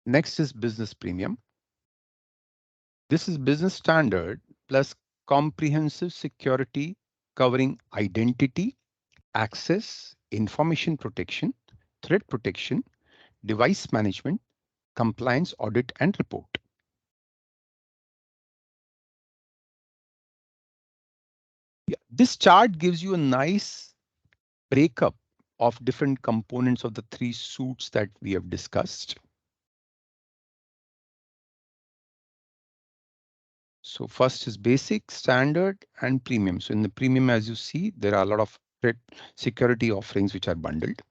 Next is business premium. This is business standard plus comprehensive security covering identity, access, information protection, threat protection, device management, compliance, audit, and report. Yeah, this chart gives you a nice breakup of different components of the three suites that we have discussed. So first is basic, standard, and premium. So in the premium, as you see, there are a lot of security offerings which are bundled.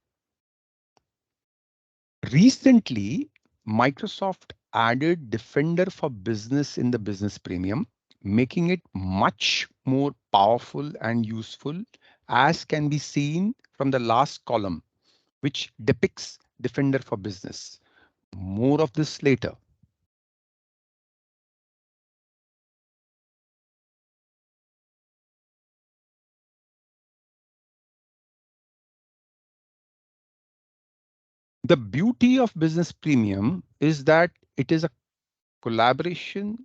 Recently, Microsoft added Defender for Business in the Business Premium, making it much more powerful and useful, as can be seen from the last column, which depicts Defender for Business. More of this later. The beauty of Business Premium is that it is a collaboration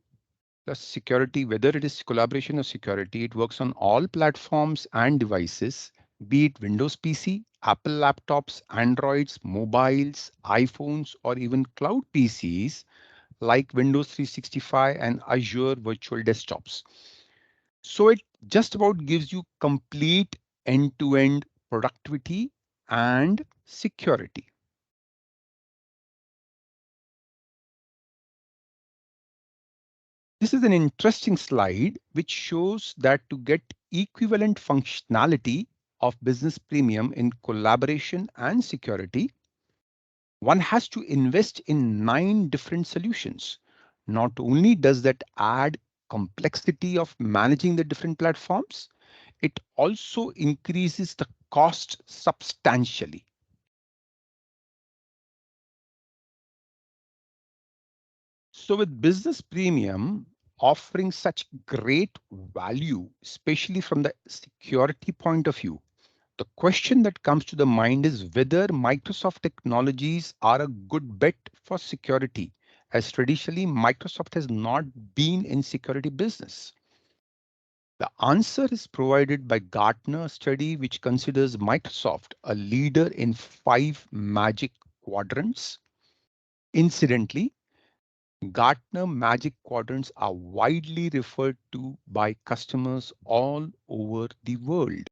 plus security, whether it is collaboration or security, it works on all platforms and devices, be it Windows PC, Apple laptops, Androids, mobiles, iPhones, or even cloud PCs like Windows 365 and Azure virtual desktops. So it just about gives you complete end-to-end productivity and security. This is an interesting slide which shows that to get equivalent functionality of business premium in collaboration and security, one has to invest in 9 different solutions. Not only does that add complexity of managing the different platforms, it also increases the cost substantially. So with business premium offering such great value, especially from the security point of view, the question that comes to the mind is whether Microsoft technologies are a good bet for security, as traditionally Microsoft has not been in security business. The answer is provided by Gartner study, which considers Microsoft a leader in 5 magic quadrants. Incidentally, Gartner Magic Quadrants are widely referred to by customers all over the world.